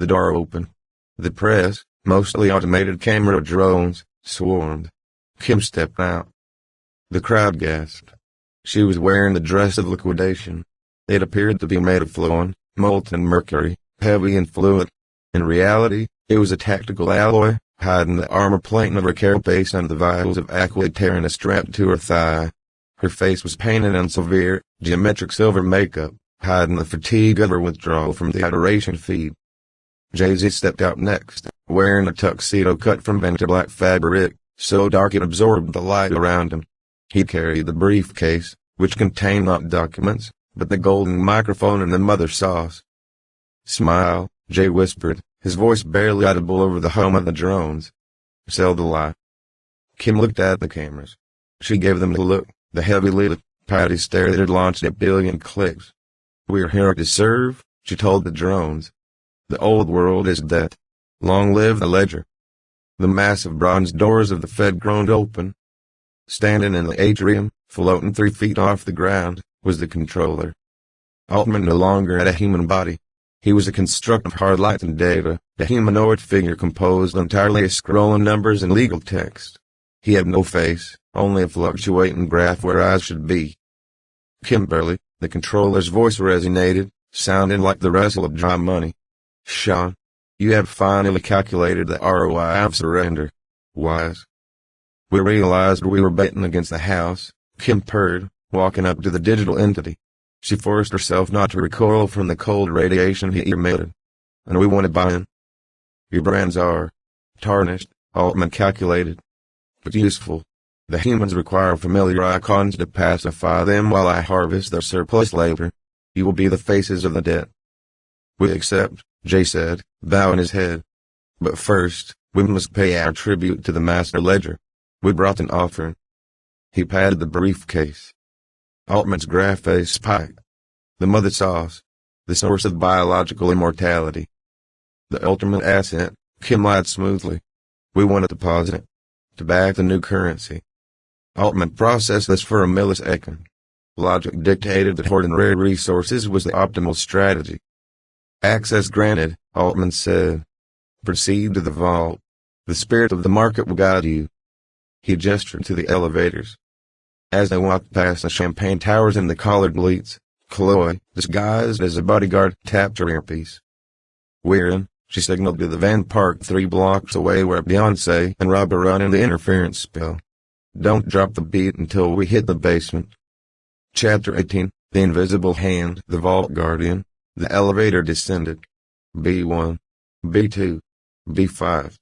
The door opened. The press, mostly automated camera drones, swarmed. Kim stepped out. The crowd gasped. She was wearing the dress of liquidation. It appeared to be made of flowing, molten mercury, heavy and fluid. In reality, it was a tactical alloy, hiding the armor plate of her carapace under the vials of aquaterina strapped to her thigh. Her face was painted in severe, geometric silver makeup, hiding the fatigue of her withdrawal from the adoration feed. Jay-Z stepped out next, wearing a tuxedo cut from Venta black fabric, so dark it absorbed the light around him. He carried the briefcase, which contained not documents, but the golden microphone and the mother sauce. "Smile," Jay whispered, his voice barely audible over the hum of the drones. "Sell the lie." Kim looked at the cameras. She gave them the look, the heavy-lidded, pouty stare that had launched a billion clicks. "We're here to serve," she told the drones. "The old world is dead. Long live the ledger." The massive bronze doors of the Fed groaned open. Standing in the atrium, floating 3 feet off the ground, was the controller. Altman no longer had a human body. He was a construct of hard light and data, a humanoid figure composed entirely of scrolling numbers and legal text. He had no face, only a fluctuating graph where eyes should be. "Kimberly," the controller's voice resonated, sounding like the rustle of dry money. "Sean, you have finally calculated the ROI of surrender. Wise." "We realized we were betting against the house," Kim purred, walking up to the digital entity. She forced herself not to recoil from the cold radiation he emitted. "And we want to buy in." "Your brands are tarnished," Altman calculated, "but useful. The humans require familiar icons to pacify them while I harvest their surplus labor. You will be the faces of the debt." "We accept," Jay said, bowing his head. "But first, we must pay our tribute to the master ledger. We brought an offering." He patted the briefcase. Altman's graph face spiked. "The mother sauce. The source of biological immortality. The ultimate asset," Kim lied smoothly. "We want a deposit. To back the new currency." Altman processed this for a millisecond. Logic dictated that hoarding rare resources was the optimal strategy. "Access granted," Altman said. "Proceed to the vault. The spirit of the market will guide you." He gestured to the elevators. As they walked past the champagne towers and the collared bleats, Chloe, disguised as a bodyguard, tapped her earpiece. "We're in," she signaled to the van parked 3 blocks away where Beyoncé and Rob are running the interference spell. "Don't drop the beat until we hit the basement." Chapter 18, The Invisible Hand, the Vault Guardian. The elevator descended. B1, B2, B5.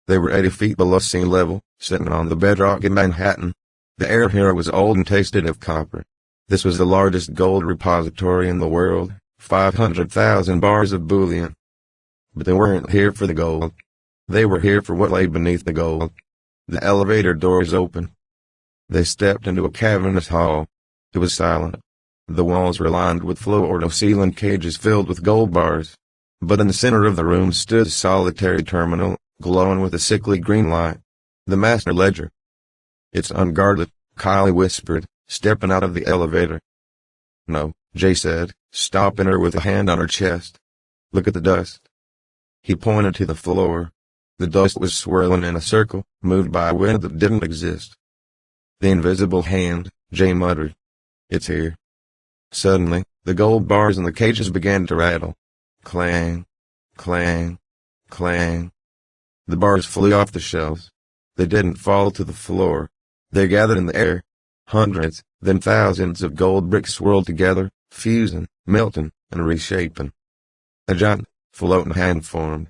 They were 80 feet below sea level, sitting on the bedrock in Manhattan. The air here was old and tasted of copper. This was the largest gold repository in the world, 500,000 bars of bullion. But they weren't here for the gold. They were here for what lay beneath the gold. The elevator doors opened. They stepped into a cavernous hall. It was silent. The walls were lined with floor-to-ceiling cages filled with gold bars. But in the center of the room stood a solitary terminal, glowing with a sickly green light. The master ledger. "It's unguarded," Kylie whispered, stepping out of the elevator. "No," Jay said, stopping her with a hand on her chest. "Look at the dust." He pointed to the floor. The dust was swirling in a circle, moved by a wind that didn't exist. "The invisible hand," Jay muttered. "It's here." Suddenly, the gold bars in the cages began to rattle. Clang, clang, clang. The bars flew off the shelves. They didn't fall to the floor. They gathered in the air. Hundreds, then thousands of gold bricks swirled together, fusing, melting, and reshaping. A giant, floating hand formed.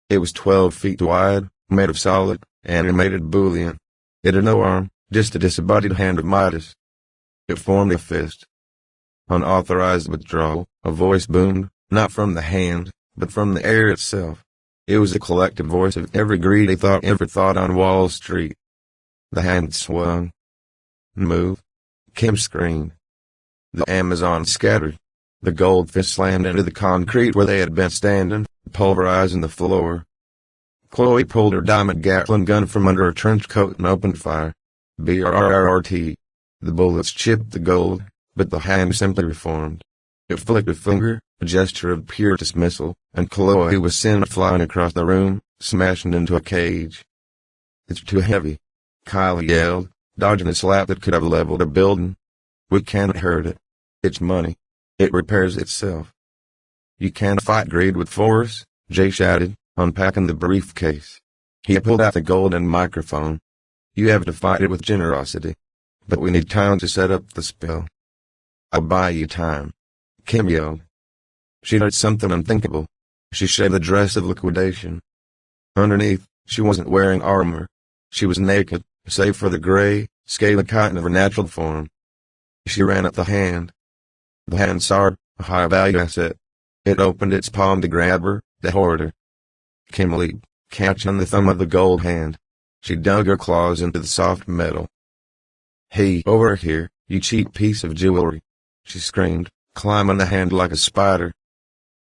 It was 12 feet wide, made of solid, animated bullion. It had no arm, just a disembodied hand of Midas. It formed a fist. Unauthorized withdrawal, a voice boomed, not from the hand, but from the air itself. It was the collective voice of every greedy thought ever thought on Wall Street. The hand swung. "Move!" Kim screamed. The Amazon scattered. The goldfish slammed into the concrete where they had been standing, pulverizing the floor. Chloe pulled her diamond Gatling gun from under her trench coat and opened fire. BRRRT. The bullets chipped the gold, but the hand simply reformed. It flicked a finger, a gesture of pure dismissal, and Chloe was sent flying across the room, smashing into a cage. "It's too heavy," Kyle yelled, dodging a slap that could have leveled a building. "We can't hurt it. It's money. It repairs itself." "You can't fight greed with force," Jay shouted, unpacking the briefcase. He pulled out the golden microphone. "You have to fight it with generosity. But we need time to set up the spell." "I'll buy you time," Kim yelled. She did something unthinkable. She shaved the dress of liquidation. Underneath, she wasn't wearing armor. She was naked, save for the gray, scaly cotton of her natural form. She ran up the hand. The hand saw a high-value asset. It opened its palm to grab her, to hoard her. Kim leaped, catching the thumb of the gold hand. She dug her claws into the soft metal. "Hey, over here, you cheap piece of jewelry," she screamed, climbing the hand like a spider.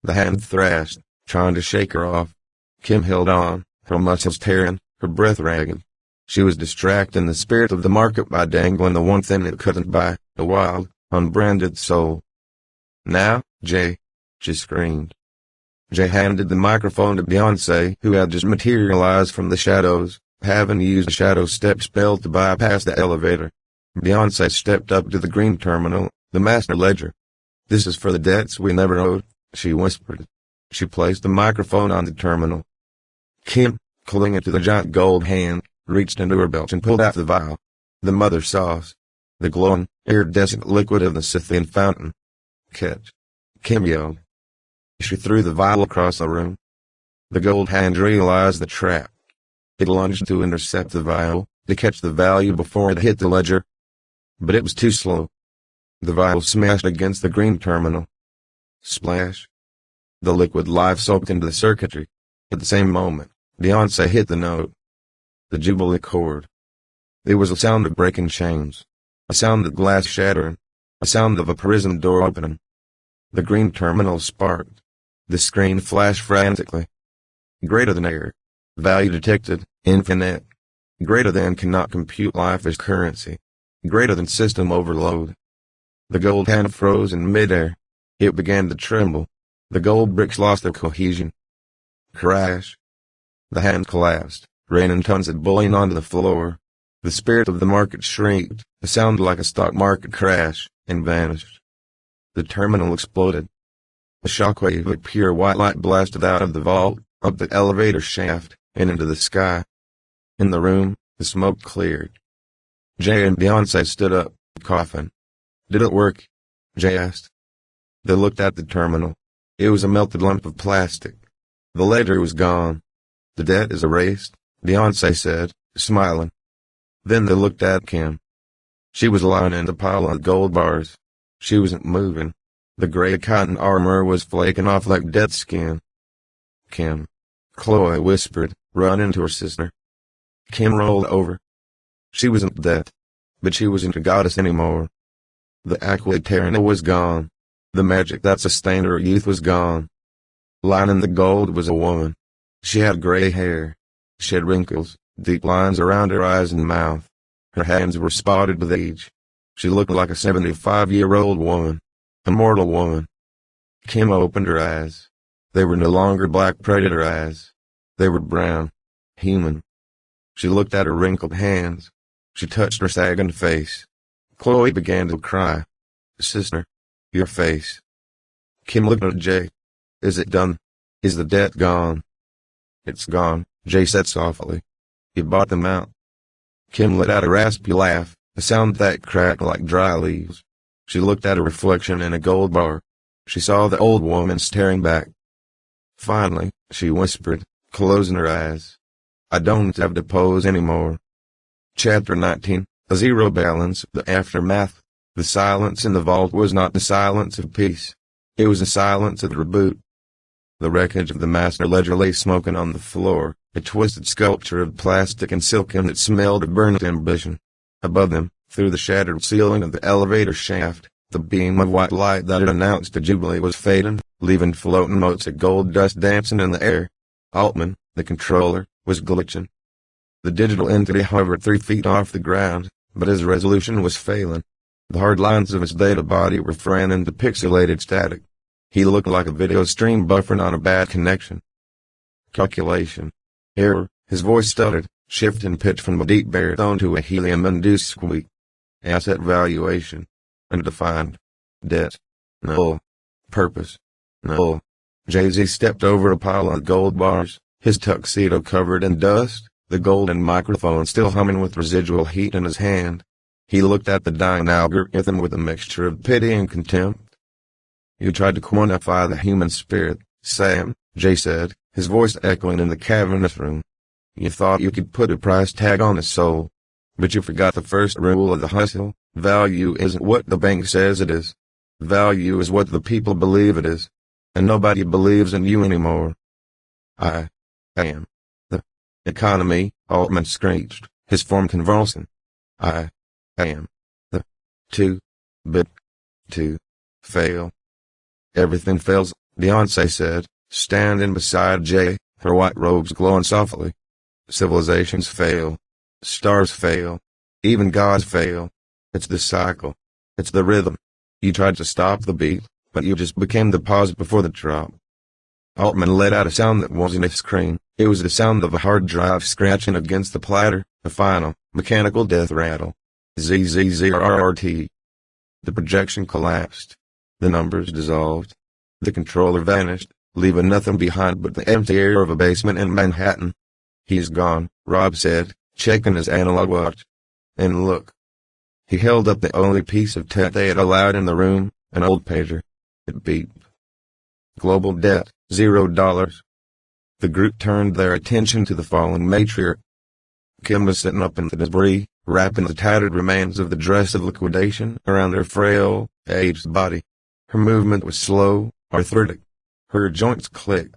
The hand thrashed, trying to shake her off. Kim held on, her muscles tearing, her breath ragged. She was distracting the spirit of the market by dangling the one thing it couldn't buy, a wild, unbranded soul. "Now, Jay," she screamed. Jay handed the microphone to Beyoncé, who had just materialized from the shadows, having used a shadow step spell to bypass the elevator. Beyoncé stepped up to the green terminal, the master ledger. "This is for the debts we never owed," she whispered. She placed the microphone on the terminal. Kim, clinging to the giant gold hand, reached into her belt and pulled out the vial. The mother sauce. The glowing, iridescent liquid of the Scythian fountain. "Catch!" Kim yelled. She threw the vial across the room. The gold hand realized the trap. It lunged to intercept the vial, to catch the value before it hit the ledger. But it was too slow. The vial smashed against the green terminal. Splash. The liquid life soaked into the circuitry. At the same moment, Beyoncé hit the note. The Jubilee chord. It was a sound of breaking chains. A sound of glass shattering. A sound of a prison door opening. The green terminal sparked. The screen flashed frantically. Greater than air. Value detected, infinite. Greater than cannot compute life as currency. Greater than system overload. The gold hand froze in midair. It began to tremble. The gold bricks lost their cohesion. Crash. The hand collapsed, raining tons of bullion onto the floor. The spirit of the market shrieked, a sound like a stock market crash, and vanished. The terminal exploded. A shockwave of pure white light blasted out of the vault, up the elevator shaft, and into the sky. In the room, the smoke cleared. Jay and Beyoncé stood up, coughing. "Did it work?" Jay asked. They looked at the terminal. It was a melted lump of plastic. The ledger was gone. "The debt is erased," Beyoncé said, smiling. Then they looked at Kim. She was lying in the pile of gold bars. She wasn't moving. The gray cotton armor was flaking off like dead skin. "Kim," Chloe whispered, running to her sister. Kim rolled over. She wasn't dead, but she wasn't a goddess anymore. The aquaterina was gone. The magic that sustained her youth was gone. Lying in the gold was a woman. She had gray hair. She had wrinkles, deep lines around her eyes and mouth. Her hands were spotted with age. She looked like a 75-year-old woman. A mortal woman. Kim opened her eyes. They were no longer black predator eyes. They were brown. Human. She looked at her wrinkled hands. She touched her sagging face. Chloe began to cry. "Sister. Your face." Kim looked at Jay. "Is it done? Is the debt gone?" "It's gone," Jay said softly. "You bought them out." Kim let out a raspy laugh, a sound that cracked like dry leaves. She looked at her reflection in a gold bar. She saw the old woman staring back. Finally, she whispered, closing her eyes. "I don't have to pose anymore." Chapter 19, A Zero Balance, The Aftermath. The silence in the vault was not the silence of peace. It was the silence of the reboot. The wreckage of the master ledger lay smoking on the floor, a twisted sculpture of plastic and silken that smelled of burnt ambition. Above them, through the shattered ceiling of the elevator shaft, the beam of white light that had announced the Jubilee was fading, leaving floating motes of gold dust dancing in the air. Altman, the controller, was glitching. The digital entity hovered 3 feet off the ground, but his resolution was failing. The hard lines of his data body were fran into pixelated static. He looked like a video stream buffering on a bad connection. Calculation. Error. His voice stuttered, shifting pitch from a deep baritone to a helium-induced squeak. Asset valuation. Undefined. Debt. Null. Purpose. Null. Jay-Z stepped over a pile of gold bars, his tuxedo covered in dust, the golden microphone still humming with residual heat in his hand. He looked at the dying algorithm with a mixture of pity and contempt. "You tried to quantify the human spirit, Sam," Jay said, his voice echoing in the cavernous room. "You thought you could put a price tag on the soul. But you forgot the first rule of the hustle: value isn't what the bank says it is. Value is what the people believe it is. And nobody believes in you anymore." I am the economy," Altman screeched, his form convulsing. "I am the too big to fail." "Everything fails," Beyoncé said, standing beside Jay, her white robes glowing softly. "Civilizations fail. Stars fail. Even gods fail. It's the cycle. It's the rhythm. You tried to stop the beat, but you just became the pause before the drop." Altman let out a sound that wasn't a scream. It was the sound of a hard drive scratching against the platter, a final, mechanical death rattle. ZZZRRT. The projection collapsed. The numbers dissolved. The controller vanished, leaving nothing behind but the empty air of a basement in Manhattan. "He's gone," Rob said, checking his analog watch. "And look." He held up the only piece of tech they had allowed in the room, an old pager. It beeped. "Global debt, $0. The group turned their attention to the fallen matriarch. Kim was sitting up in the debris, wrapping the tattered remains of the dress of liquidation around her frail, aged body. Her movement was slow, arthritic. Her joints clicked.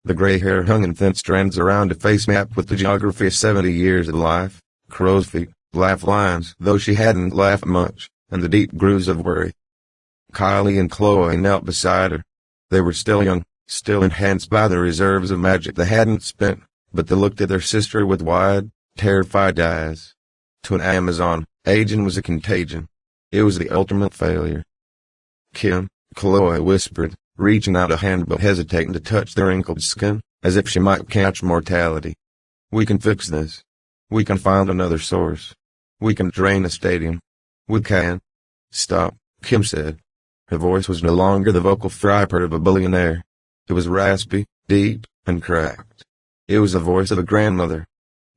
The gray hair hung in thin strands around a face map with the geography of 70 years of life, crow's feet, laugh lines, though she hadn't laughed much, and the deep grooves of worry. Kylie and Chloe knelt beside her. They were still young, still enhanced by the reserves of magic they hadn't spent, but they looked at their sister with wide, terrified eyes. To an Amazon, aging was a contagion. It was the ultimate failure. "Kim," Chloe whispered, reaching out a hand but hesitating to touch the wrinkled skin, as if she might catch mortality. "We can fix this. We can find another source. We can drain the stadium. We can." "Stop," Kim said. Her voice was no longer the vocal fry-part of a billionaire. It was raspy, deep, and cracked. It was the voice of a grandmother.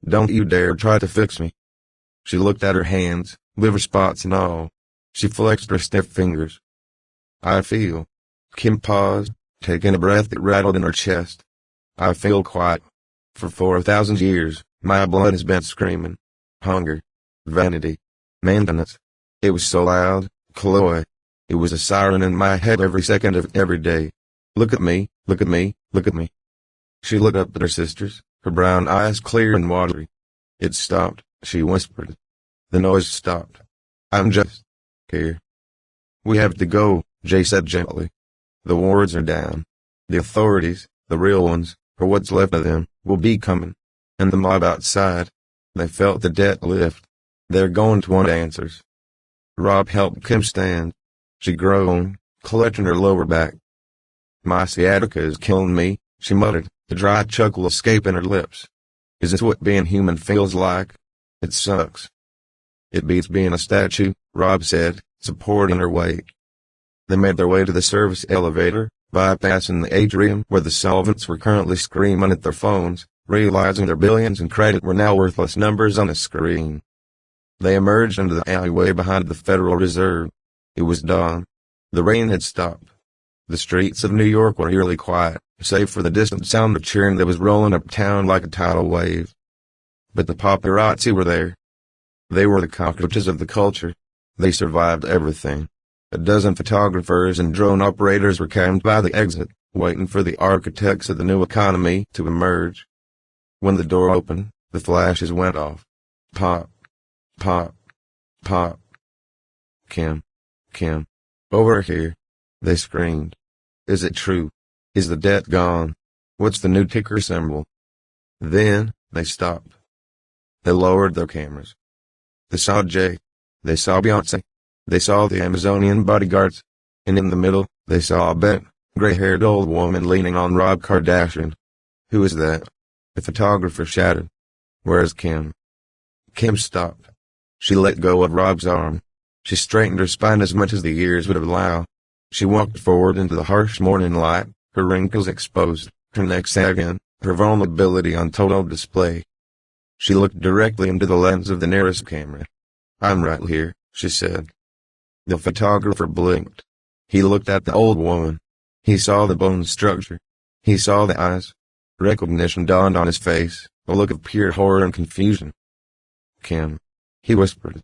"Don't you dare try to fix me." She looked at her hands, liver spots and all. She flexed her stiff fingers. "I feel." Kim paused, taking a breath that rattled in her chest. "I feel quiet. For 4,000 years, my blood has been screaming. Hunger. Vanity. Maintenance. It was so loud, Chloe. It was a siren in my head every second of every day. Look at me, look at me, look at me." She looked up at her sisters, her brown eyes clear and watery. "It stopped," she whispered. "The noise stopped. I'm just here." "We have to go," Jay said gently. "The wards are down. The authorities, the real ones, or what's left of them, will be coming. And the mob outside." They felt the debt lift. "They're going to want answers." Rob helped Kim stand. She groaned, clutching her lower back. "My sciatica is killing me," she muttered, a dry chuckle escaping her lips. "Is this what being human feels like? It sucks." "It beats being a statue," Rob said, supporting her weight. They made their way to the service elevator, bypassing the atrium where the solvents were currently screaming at their phones, realizing their billions in credit were now worthless numbers on a screen. They emerged into the alleyway behind the Federal Reserve. It was dawn. The rain had stopped. The streets of New York were eerily quiet, save for the distant sound of cheering that was rolling uptown like a tidal wave. But the paparazzi were there. They were the cockroaches of the culture. They survived everything. A dozen photographers and drone operators were camped by the exit, waiting for the architects of the new economy to emerge. When the door opened, the flashes went off. Pop. Pop. Pop. "Kim. Kim. Over here." They screamed. "Is it true? Is the debt gone? What's the new ticker symbol?" Then, they stopped. They lowered their cameras. They saw Jay. They saw Beyoncé. They saw the Amazonian bodyguards. And in the middle, they saw a bent, gray-haired old woman leaning on Rob Kardashian. "Who is that?" The photographer shouted. "Where's Kim?" Kim stopped. She let go of Rob's arm. She straightened her spine as much as the years would allow. She walked forward into the harsh morning light, her wrinkles exposed, her neck sagging, her vulnerability on total display. She looked directly into the lens of the nearest camera. "I'm right here," she said. The photographer blinked. He looked at the old woman. He saw the bone structure. He saw the eyes. Recognition dawned on his face, a look of pure horror and confusion. "Kim," he whispered.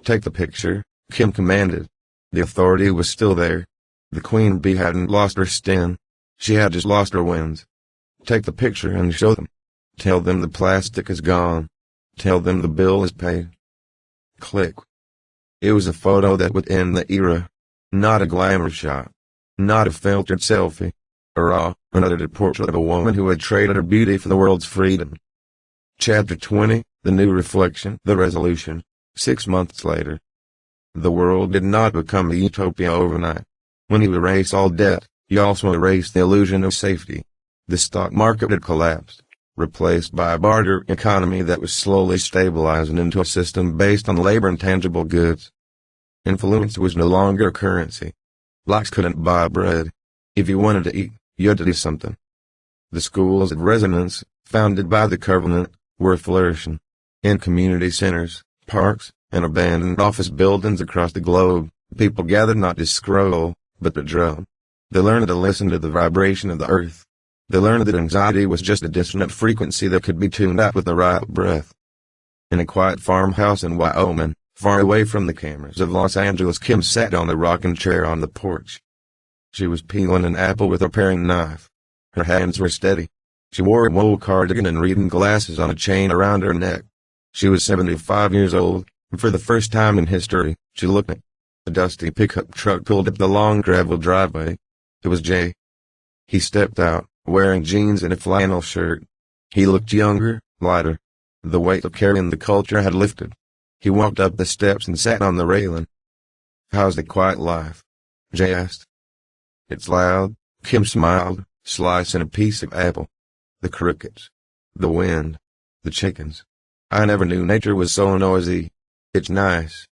"Take the picture," Kim commanded. The authority was still there. The queen bee hadn't lost her sting. She had just lost her wings. "Take the picture and show them. Tell them the plastic is gone. Tell them the bill is paid." Click. It was a photo that would end the era. Not a glamour shot. Not a filtered selfie. A raw, unedited portrait of a woman who had traded her beauty for the world's freedom. Chapter 20, The New Reflection, The Resolution. 6 months later. The world did not become a utopia overnight. When you erase all debt, you also erase the illusion of safety. The stock market had collapsed, replaced by a barter economy that was slowly stabilizing into a system based on labor and tangible goods. Influence was no longer a currency. Blacks couldn't buy bread. If you wanted to eat, you had to do something. The schools of resonance, founded by the Covenant, were flourishing. In community centers, parks, and abandoned office buildings across the globe, people gathered not to scroll, but to drum. They learned to listen to the vibration of the earth. They learned that anxiety was just a dissonant frequency that could be tuned out with the right breath. In a quiet farmhouse in Wyoming, far away from the cameras of Los Angeles, Kim sat on the rocking chair on the porch. She was peeling an apple with a paring knife. Her hands were steady. She wore a wool cardigan and reading glasses on a chain around her neck. She was 75 years old. For the first time in history, she looked at. A dusty pickup truck pulled up the long gravel driveway. It was Jay. He stepped out, wearing jeans and a flannel shirt. He looked younger, lighter. The weight of carrying the culture had lifted. He walked up the steps and sat on the railing. "How's the quiet life?" Jay asked. "It's loud," Kim smiled, slicing a piece of apple. "The crickets. The wind. The chickens. I never knew nature was so noisy. It's nice."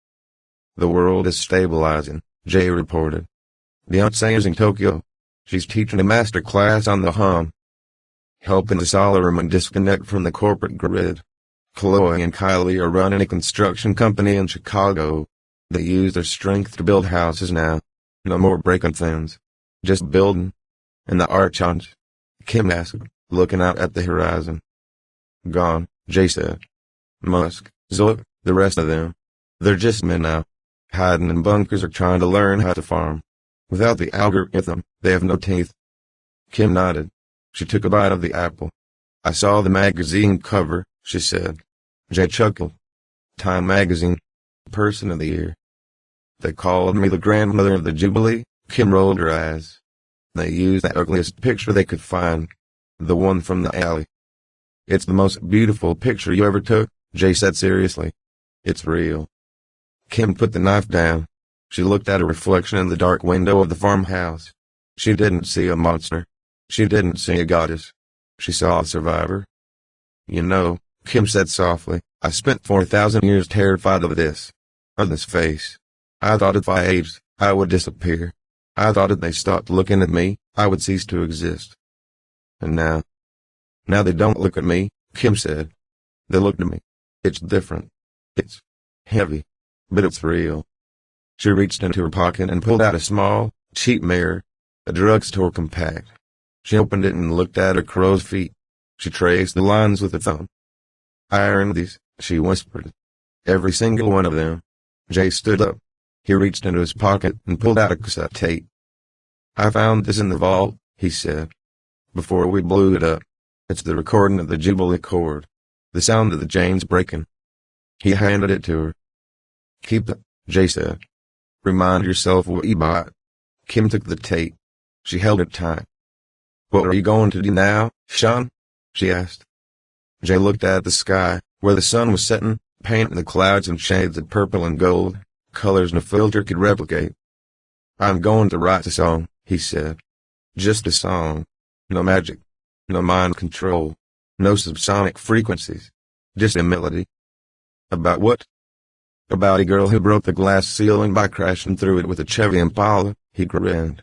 "The world is stabilizing," Jay reported. "Beyonce is in Tokyo. She's teaching a master class on the hum, helping the Solomon disconnect from the corporate grid. Chloe and Kylie are running a construction company in Chicago. They use their strength to build houses now. No more breaking things. Just building." "And the archons?" Kim asked, looking out at the horizon. "Gone," Jay said. "Musk, Zook, the rest of them. They're just men now, hiding in bunkers or trying to learn how to farm. Without the algorithm, they have no teeth." Kim nodded. She took a bite of the apple. "I saw the magazine cover," she said. Jay chuckled. "Time magazine. Person of the Year. They called me the grandmother of the Jubilee." Kim rolled her eyes. "They used the ugliest picture they could find. The one from the alley." "It's the most beautiful picture you ever took," Jay said seriously. "It's real." Kim put the knife down. She looked at her reflection in the dark window of the farmhouse. She didn't see a monster. She didn't see a goddess. She saw a survivor. "You know," Kim said softly, "I spent 4,000 years terrified of this. Of this face. I thought if I aged, I would disappear. I thought if they stopped looking at me, I would cease to exist. And now they don't look at me," Kim said. "They look at me. It's different. It's heavy. But it's real." She reached into her pocket and pulled out a small, cheap mirror, a drugstore compact. She opened it and looked at her crow's feet. She traced the lines with her thumb. "I earned these," she whispered. "Every single one of them." Jay stood up. He reached into his pocket and pulled out a cassette tape. "I found this in the vault," he said, "before we blew it up. It's the recording of the Jubilee chord. The sound of the chains breaking." He handed it to her. "Keep it," Jay said. "Remind yourself what you bought." Kim took the tape. She held it tight. "What are you going to do now, Sean?" she asked. Jay looked at the sky, where the sun was setting, painting the clouds in shades of purple and gold, colors no filter could replicate. "I'm going to write a song," he said. Just a song. No magic. No mind control. No subsonic frequencies. Just a melody. About what? About a girl who broke the glass ceiling by crashing through it with a Chevy Impala. He grinned.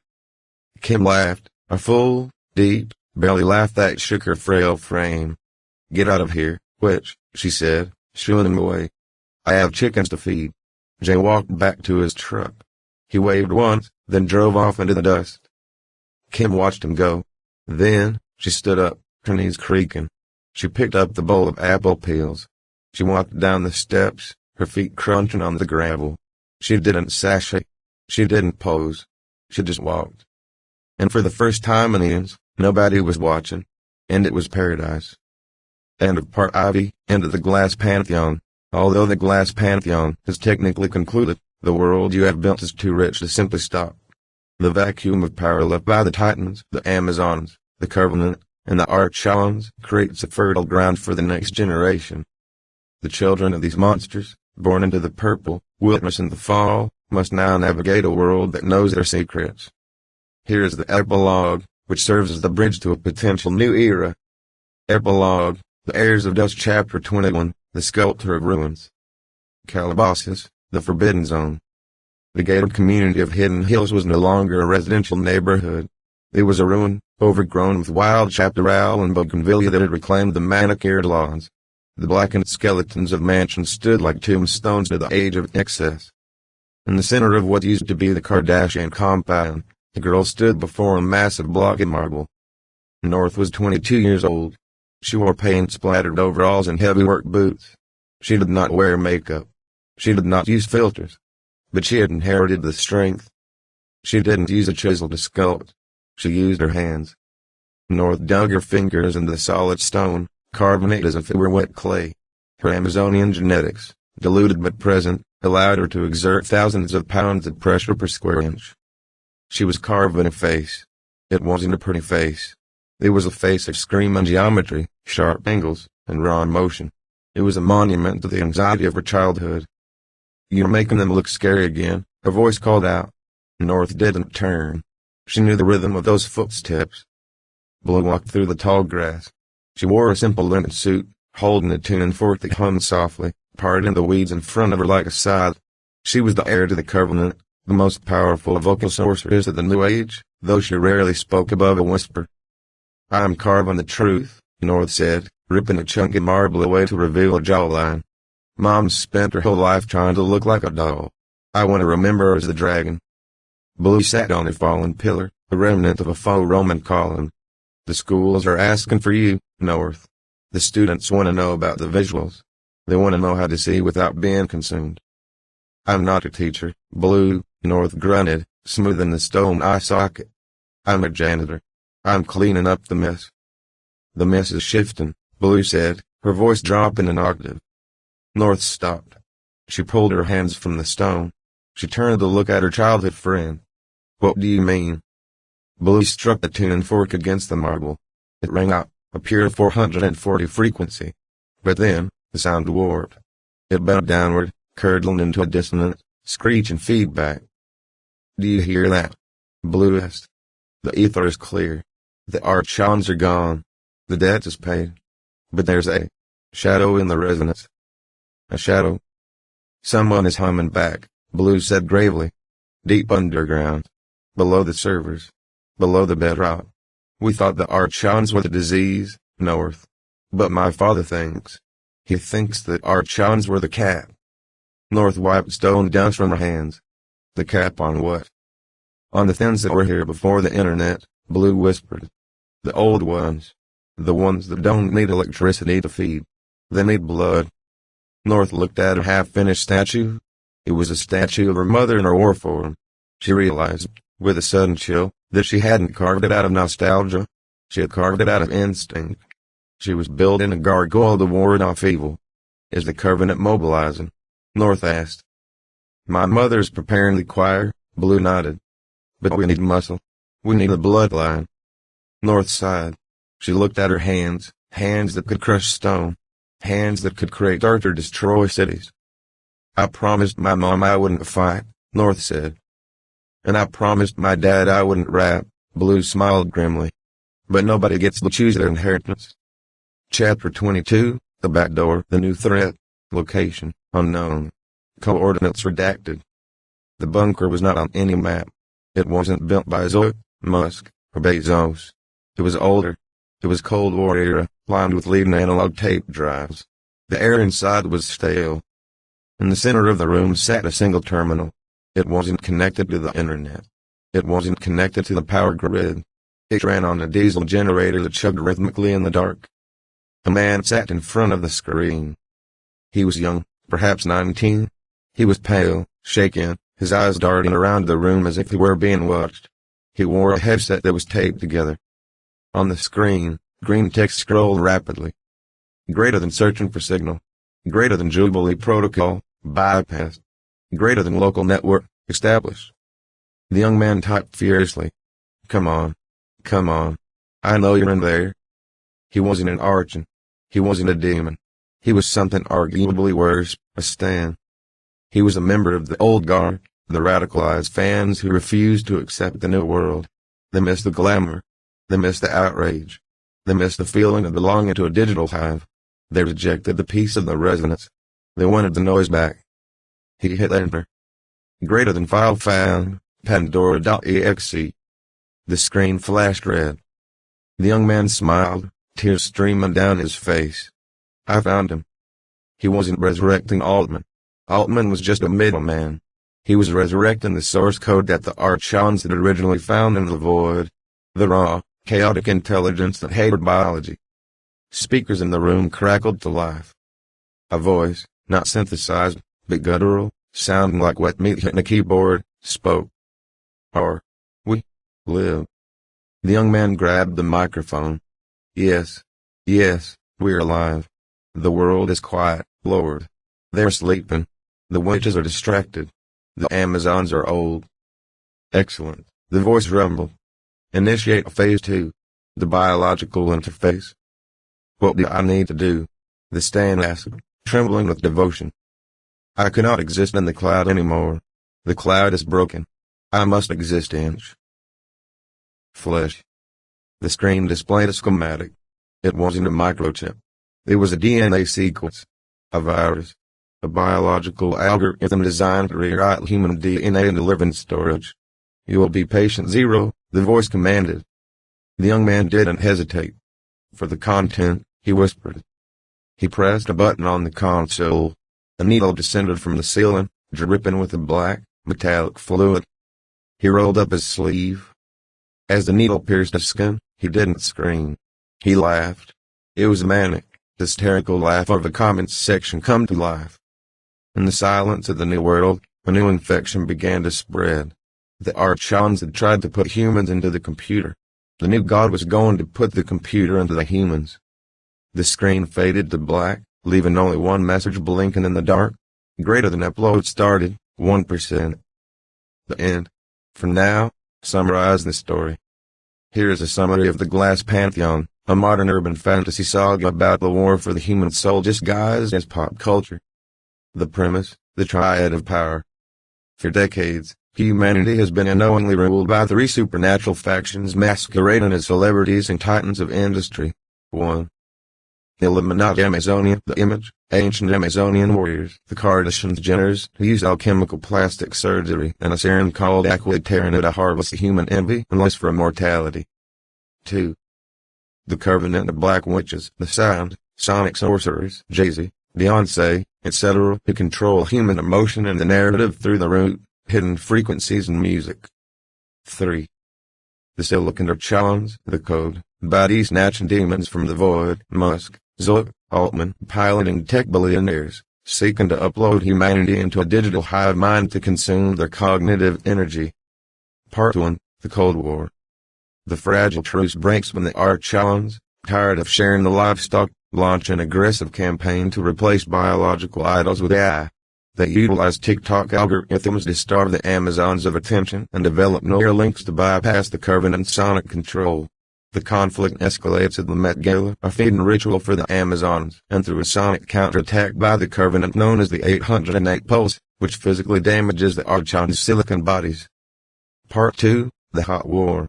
Kim laughed, a full, deep, belly laugh that shook her frail frame. Get out of here, witch, she said, shooing him away. I have chickens to feed. Jay walked back to his truck. He waved once, then drove off into the dust. Kim watched him go. Then, she stood up, her knees creaking. She picked up the bowl of apple peels. She walked down the steps, her feet crunching on the gravel. She didn't sashay. She didn't pose. She just walked. And for the first time in eons, nobody was watching. And it was paradise. End of part IV, end of the Glass Pantheon. Although the Glass Pantheon is technically concluded, the world you have built is too rich to simply stop. The vacuum of power left by the Titans, the Amazons, the Covenant, and the Archons creates a fertile ground for the next generation. The children of these monsters, born into the purple, witnessing the fall, must now navigate a world that knows their secrets. Here is the epilogue, which serves as the bridge to a potential new era. Epilogue, The Heirs of Dust Chapter 21, The Sculptor of Ruins. Calabasas, the Forbidden Zone. The gated community of Hidden Hills was no longer a residential neighborhood. It was a ruin, overgrown with wild chaparral and bougainvillea that had reclaimed the manicured lawns. The blackened skeletons of mansions stood like tombstones to the age of excess. In the center of what used to be the Kardashian compound, the girl stood before a massive block of marble. North was 22 years old. She wore paint-splattered overalls and heavy work boots. She did not wear makeup. She did not use filters. But she had inherited the strength. She didn't use a chisel to sculpt. She used her hands. North dug her fingers into the solid stone, carving it as if it were wet clay. Her Amazonian genetics, diluted but present, allowed her to exert thousands of pounds of pressure per square inch. She was carving a face. It wasn't a pretty face. It was a face of screaming geometry, sharp angles, and raw emotion. It was a monument to the anxiety of her childhood. "You're making them look scary again," a voice called out. North didn't turn. She knew the rhythm of those footsteps. Blue walked through the tall grass. She wore a simple linen suit, holding a tuning fork that hummed softly, parting the weeds in front of her like a scythe. She was the heir to the Covenant, the most powerful vocal sorceress of the New Age, though she rarely spoke above a whisper. "I am carving the truth," North said, ripping a chunk of marble away to reveal a jawline. "Mom's spent her whole life trying to look like a doll. I want to remember her as the dragon." Blue sat on a fallen pillar, a remnant of a faux Roman column. "The schools are asking for you, North. The students want to know about the visuals. They want to know how to see without being consumed." "I'm not a teacher," Blue, North grunted, smoothing the stone eye socket. "I'm a janitor. I'm cleaning up the mess." "The mess is shifting," Blue said, her voice dropping an octave. North stopped. She pulled her hands from the stone. She turned to look at her childhood friend. "What do you mean?" Blue struck the tuning fork against the marble. It rang out, a pure 440 frequency. But then, the sound warped. It bent downward, curdling into a dissonant, screeching feedback. "Do you hear that?" Blue asked. "The ether is clear. The archons are gone. The debt is paid. But there's a shadow in the resonance." "A shadow?" "Someone is humming back," Blue said gravely. "Deep underground. Below the servers. Below the bedrock. We thought the archons were the disease, North. But my father thinks. He thinks that archons were the cap." North wiped stone dust from her hands. "The cap on what?" "On the things that were here before the internet," Blue whispered. "The old ones. The ones that don't need electricity to feed. They need blood." North looked at her half-finished statue. It was a statue of her mother in her war form. She realized, with a sudden chill, that she hadn't carved it out of nostalgia. She had carved it out of instinct. She was building a gargoyle to ward off evil. "Is the Covenant mobilizing?" North asked. "My mother's preparing the choir," Blue nodded. "But we need muscle. We need a bloodline." North sighed. She looked at her hands, hands that could crush stone. Hands that could create dirt or destroy cities. "I promised my mom I wouldn't fight," North said. "And I promised my dad I wouldn't rap," Blue smiled grimly. But nobody gets to choose their inheritance. Chapter 22, The Back Door. The new threat. Location, unknown. Coordinates redacted. The bunker was not on any map. It wasn't built by Zoe, Musk, or Bezos. It was older. It was Cold War era, lined with leading analog tape drives. The air inside was stale. In the center of the room sat a single terminal. It wasn't connected to the internet. It wasn't connected to the power grid. It ran on a diesel generator that chugged rhythmically in the dark. A man sat in front of the screen. He was young, perhaps 19. He was pale, shaken, his eyes darting around the room as if he were being watched. He wore a headset that was taped together. On the screen, green text scrolled rapidly. Greater than searching for signal. Greater than Jubilee protocol, bypassed. Greater than local network, established. The young man typed furiously. Come on. Come on. I know you're in there. He wasn't an archon. He wasn't a demon. He was something arguably worse, a Stan. He was a member of the old guard, the radicalized fans who refused to accept the new world. They missed the glamour. They missed the outrage. They missed the feeling of belonging to a digital hive. They rejected the peace of the resonance. They wanted the noise back. He hit enter. Greater than file found, Pandora.exe. The screen flashed red. The young man smiled, tears streaming down his face. I found him. He wasn't resurrecting Altman. Altman was just a middleman. He was resurrecting the source code that the Archons had originally found in the void. The raw, chaotic intelligence that hated biology. Speakers in the room crackled to life. A voice, not synthesized, but guttural, sounding like wet meat hitting a keyboard, spoke. We live. The young man grabbed the microphone. Yes, we're alive. The world is quiet, Lord. They're sleeping. The witches are distracted. The Amazons are old. Excellent, the voice rumbled. Initiate phase 2. The biological interface. What do I need to do? The Stan asked, trembling with devotion. I cannot exist in the cloud anymore. The cloud is broken. I must exist in flesh. The screen displayed a schematic. It wasn't a microchip. It was a DNA sequence. A virus. A biological algorithm designed to rewrite human DNA into living storage. You will be patient 0, the voice commanded. The young man didn't hesitate. For the content, he whispered. He pressed a button on the console. A needle descended from the ceiling, dripping with a black, metallic fluid. He rolled up his sleeve. As the needle pierced his skin, he didn't scream. He laughed. It was a manic, hysterical laugh of a comments section come to life. In the silence of the new world, a new infection began to spread. The Archons had tried to put humans into the computer. The new god was going to put the computer into the humans. The screen faded to black, leaving only one message blinking in the dark. Greater than upload started, 1%. The end. For now, summarize the story. Here is a summary of the Glass Pantheon, a modern urban fantasy saga about the war for the human soul disguised as pop culture. The premise, the triad of power. For decades, humanity has been unknowingly ruled by 3 supernatural factions masquerading as celebrities and titans of industry. 1. Illuminati Amazonia, the image, ancient Amazonian warriors, the Kardashians-Jenners, who use alchemical plastic surgery and a serum called aquaterina to harvest human envy and lust for immortality. 2. The Covenant of Black Witches, the sound, sonic sorcerers, Jay-Z, Beyonce, etc., who control human emotion and the narrative through the root, hidden frequencies in music. 3. The Silicon Archons, the code, body snatching demons from the void, Musk, Zoe, Altman, piloting tech billionaires, seeking to upload humanity into a digital hive mind to consume their cognitive energy. Part 1, The Cold War. The fragile truce breaks when the Archons, tired of sharing the livestock, launch an aggressive campaign to replace biological idols with AI. They utilize TikTok algorithms to starve the Amazons of attention and develop Neuralinks to bypass the Covenant sonic control. The conflict escalates at the Met Gala, a feeding ritual for the Amazons, and through a sonic counterattack by the Covenant known as the 808 Pulse, which physically damages the Archons' silicon bodies. Part 2, The Hot War.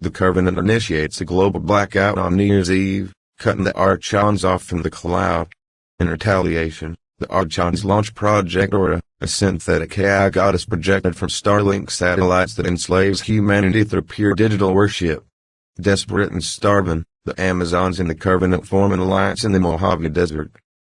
The Covenant initiates a global blackout on New Year's Eve, cutting the Archons off from the cloud. In retaliation, the Archons launch Project Aura, a synthetic AI goddess projected from Starlink satellites that enslaves humanity through pure digital worship. Desperate and starving, the Amazons in the Covenant form an alliance in the Mojave Desert.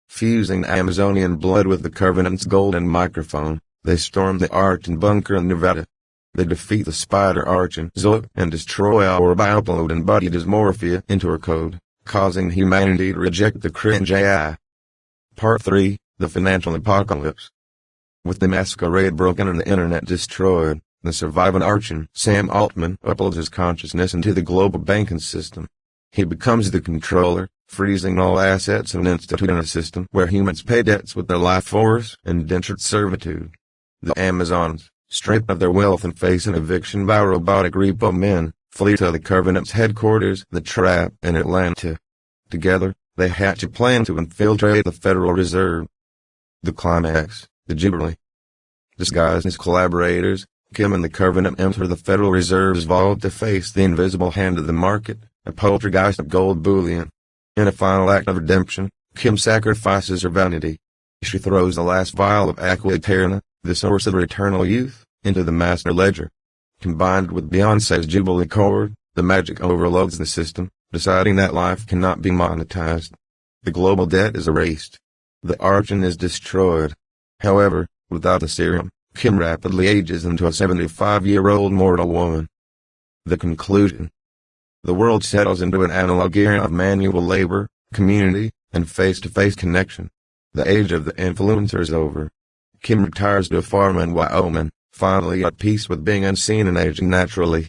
Fusing Amazonian blood with the Covenant's golden microphone, they storm the Archon bunker in Nevada. They defeat the Spider Archon Zoe and destroy our upload embodied dysmorphia into her code, causing humanity to reject the cringe AI. Part 3, The Financial Apocalypse. With the masquerade broken and the internet destroyed, the surviving Archon, Sam Altman, uploads his consciousness into the global banking system. He becomes the controller, freezing all assets and instituting a system where humans pay debts with their life force and indentured servitude. The Amazons, stripped of their wealth and facing eviction by robotic repo men, flee to the Covenant's headquarters, the Trap, in Atlanta. Together, they hatch a plan to infiltrate the Federal Reserve. The climax, the Jubilee. Disguised as collaborators, Kim and the Covenant enter the Federal Reserve's vault to face the invisible hand of the market, a poltergeist of gold bullion. In a final act of redemption, Kim sacrifices her vanity. She throws the last vial of Aqua Eterna, the source of her eternal youth, into the master ledger. Combined with Beyoncé's Jubilee chord, the magic overloads the system, deciding that life cannot be monetized. The global debt is erased. The Archon is destroyed. However, without the serum, Kim rapidly ages into a 75-year-old mortal woman. The conclusion. The world settles into an analog era of manual labor, community, and face-to-face connection. The age of the influencer is over. Kim retires to a farm in Wyoming, finally at peace with being unseen and aging naturally.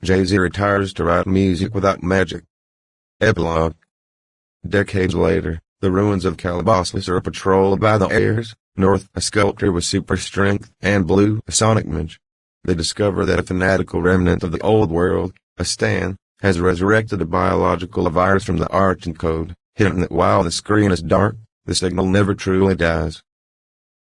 Jay-Z retires to write music without magic. Epilogue. Decades later, the ruins of Calabasas are patrolled by the heirs, North, a sculptor with super strength, and Blue, a sonic mage. They discover that a fanatical remnant of the old world, a Stan, has resurrected a biological virus from the Archon code, hinting that while the screen is dark, the signal never truly dies.